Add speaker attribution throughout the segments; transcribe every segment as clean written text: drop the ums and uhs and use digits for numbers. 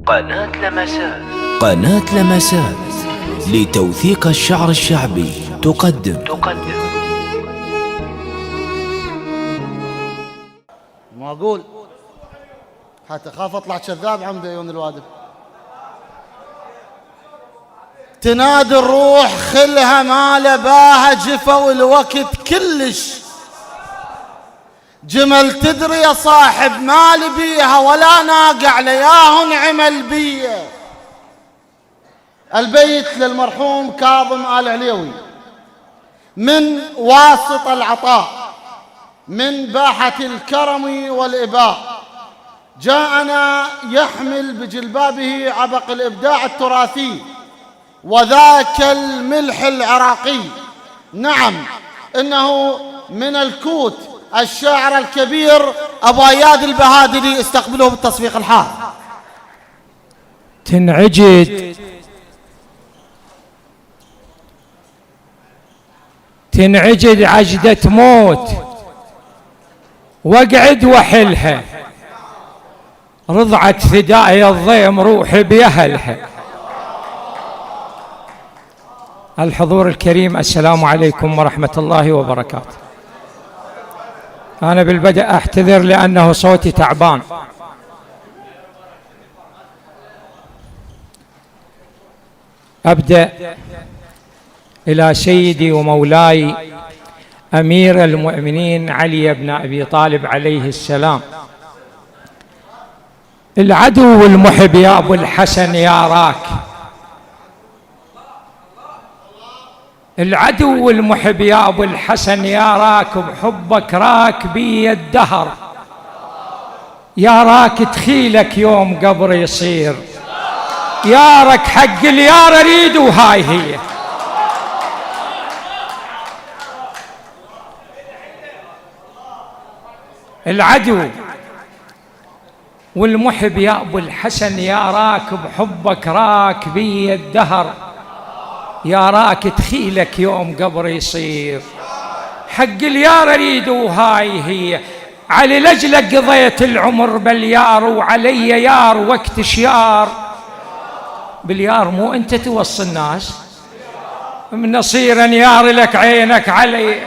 Speaker 1: قناة لمسات. قناة لمسات لتوثيق الشعر الشعبي تقدم
Speaker 2: ما أقول حتى خاف أطلع كذاب عند عيون الوادم. تنادي الروح خلها ما لباها جفا والوقت كلش جمل، تدري يا صاحب ما لبيها ولا ناقع لياهن عمل بيه. البيت للمرحوم كاظم آل عليوي من واسط العطاء، من باحة الكرم والإباء، جاءنا يحمل بجلبابه عبق الإبداع التراثي وذاك الملح العراقي. نعم، إنه من الكوت الشاعر الكبير أبو اياد البهادلي، استقبلوه بالتصفيق الحار.
Speaker 3: تنعجد عجدة موت واقعد وحلها، رضعت فداء الضيم روحي بيهلها. الحضور الكريم، السلام عليكم ورحمة الله وبركاته. أنا بالبدء أعتذر لأنه صوتي تعبان. أبدأ إلى سيدي ومولاي أمير المؤمنين علي بن أبي طالب عليه السلام. العدو المحب يا أبو الحسن يا راك، العدو المحب يا أبو الحسن يا راك، بحبك راك بي الدهر، يا راك تخيلك يوم قبر يصير، يارك حق اليار أريد وهاي هي. العدو والمحب يا أبو الحسن يا راك، بحبك راك بي الدهر، يا راك تخيلك يوم قبر يصير، حق اليار أريد وهاي هي. علي لجلك قضيت العمر باليار، وعلي يار وقت شيار، باليار مو أنت توصي الناس، من نصير يار لك عينك علي.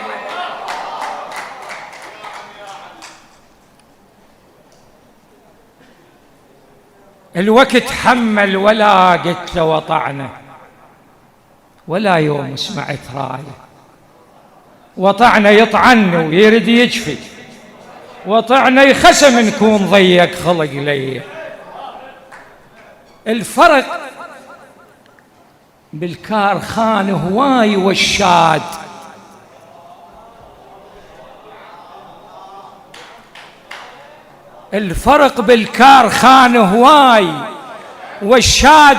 Speaker 3: الوقت حمل ولا قلت له وطعنا، ولا يوم سمعت رايه، وطعنا يطعني ويرد يجفي، وطعنا يخسم نكون ضيق خلق لي. الفرق بالكارخان هواي والشاد، الفرق بالكارخان هواي والشاد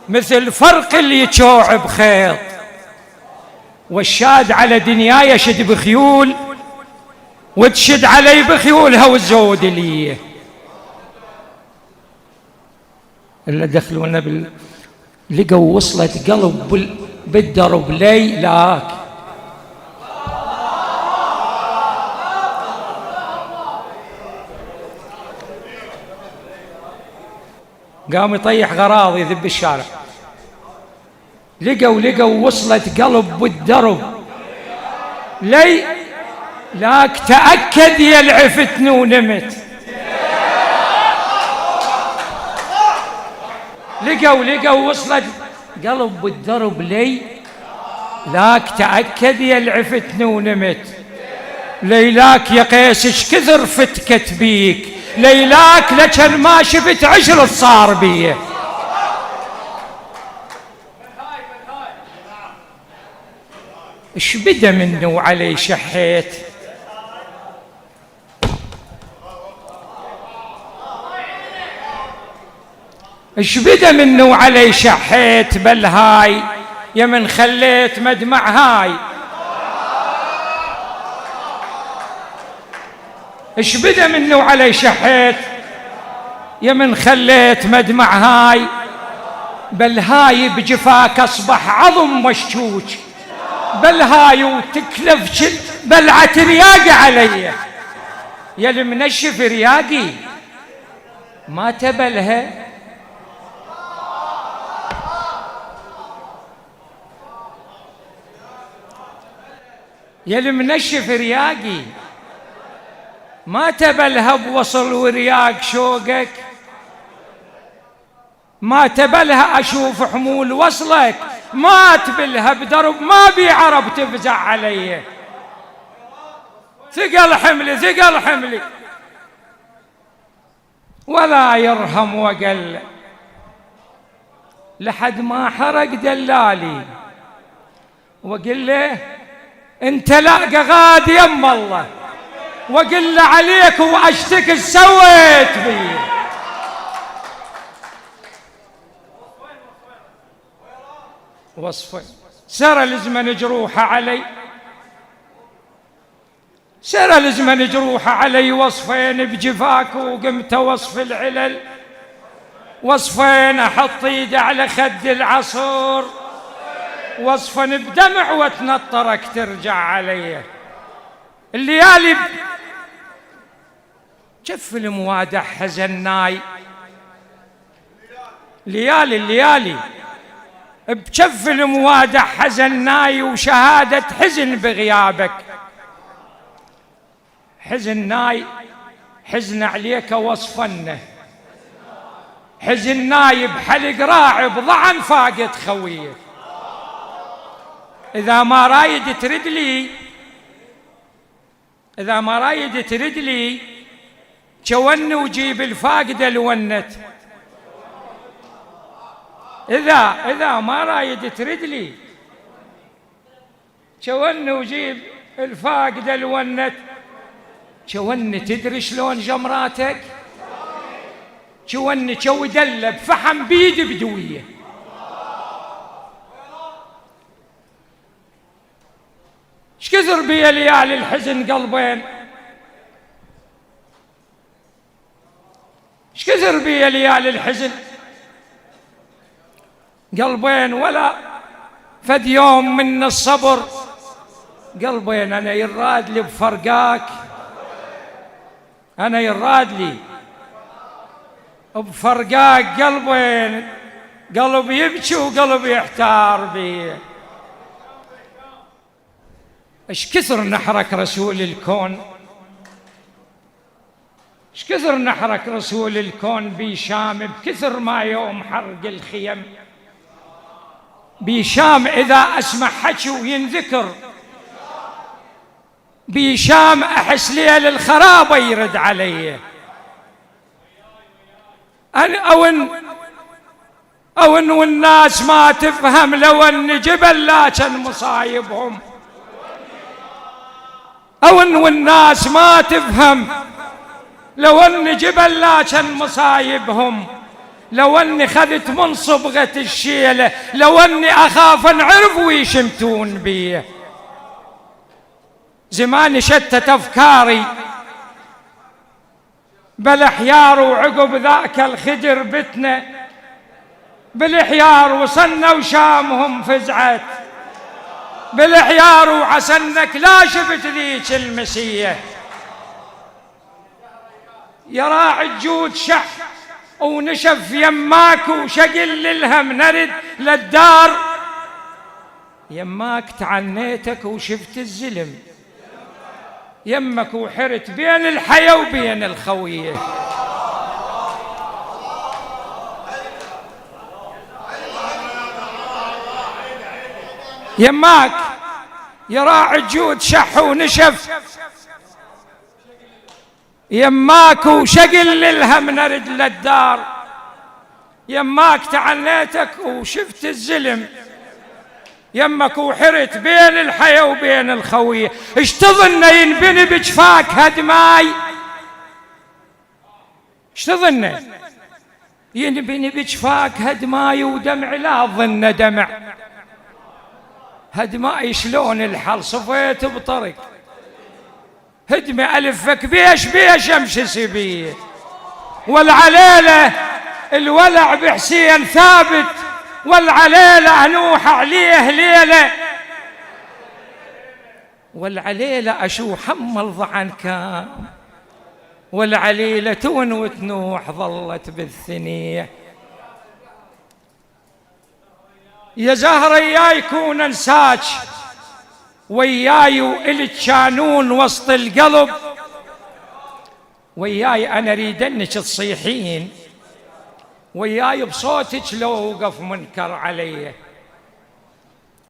Speaker 3: مثل فرق اللي يتشوع بخيط، والشاد على دنيا يشد بخيول وتشد علي بخيولها والزود لي. اللي دخلونا لقوا وصلت قلب بالدرب لي لاك، قام يطيح غراض يذب الشارع. لقوا وصلت قلب بالدرب لي لاك، تأكد يلعفتني ونمت. لقوا وصلت قلب بالدرب لي لاك، تأكد يلعفتني ونمت. ليلاك يا قيس ايش كثر فتكت بيك، ليلاك لكن ما شفت عشر صار بيه. ايش بدا منه وعلي شحيت، ايش بدا منه وعلي شحيت، بل هاي يا من خليت مدمع هاي. ايش بدا منه وعلي شحيت، يا من خليت مدمع هاي، بل هاي بجفاك اصبح عظم مشجوج، بل هاي وتكلف بلعة رياقي علي. يا المنشف رياقي ما تبلها يا المنشف رياقي، ما تبلها بوصل ورياق شوقك، ما تبلها أشوف حمول وصلك، ما تبلها بدرب ما بي عرب تفزع علي، ثقل حملي ثقل حملي ولا يرهم وقل، لحد ما حرق دلالي وقل له انت لا غاد يم الله، وقل له عليك واشتك ايش سويت بي. وصفي سرى الزمن جروحه علي، سرى الزمن جروحه علي، وصفين بجفاك وقمت وصف العلل، وصفين احط ايدي على خد العصور، وصفا بدمع واتنطرك ترجع علي. الليالي جف الموادع حزناي، الليالي بجف الموادع حزناي، وشهادة حزن بغيابك، حزناي حزن عليك وصفنه، حزناي بحلق راعب ضعن فاقد خويه. إذا ما رايد ترد لي، إذا ما رايد ترد لي جون وجيب الفاقدة لونت، إذا ما رايد ترد لي جون وجيب الفاقدة لونت. جون تدري شلون جمراتك؟ جون جو دلب فحم بيد بدويه، ايش كثر بي ليالي الحزن قلبين، ايش كثر بي ليالي الحزن قلبين، ولا فد يوم من الصبر قلبين. انا يراد لي بفرقاك، انا يراد لي بفرقاك قلبين، قلب يبكي وقلب يحتار بي. ايش كثر نحرك رسول الكون، ايش كثر نحرك رسول الكون بشام، بكثر ما يوم حرق الخيم بشام. إذا أسمع حكي وينذكر بشام أحس ليل الخرابة يرد علي. أو إن والناس ما تفهم، لو أن جبل لا كان مصايبهم، أو إن والناس ما تفهم، لو أن جبل لا كان مصايبهم، لو أني خذت من صبغة الشيلة، لو أني أخاف انعرف ويشمتون بي. زماني شتت أفكاري بالحيار، وعقب ذاك الخدر بتنا بالحيار، وصلنا وشامهم فزعت بالحيار، وعسنك لا شفت ذيك المسية. يا راعي الجود شح ونشف يماك، وشقل للهم نرد للدار، يماك تعنيتك وشفت الزلم، يمك وحرت بين الحياة وبين الخوية. يماك يا راعي الجود شح ونشف يماك، وشقل للهم نرد للدار، يماك تعنيتك وشفت الزلم، يمك وحرت بين الحياة وبين الخوية. ايش تظن ينبني بجفاك هدماي؟ ايش تظن ينبني بجفاك هدماي، ودمع لا ظن دمع هدماي. شلون الحل صفيت بطرق هدمي ألفك بيش بيش أمشي سبيه، والعليلة الولع بحسين ثابت، والعليلة أنوح عليه ليلة، والعليلة أشوح حمل ضعن كام، والعليلة تون وتنوح ظلت بالثنية. يا زهرة يا يكون انساج، وياي وإلك شانون وسط القلب، وياي أنا أريد أنك تصيحين، وياي بصوتك لو وقف منكر علي.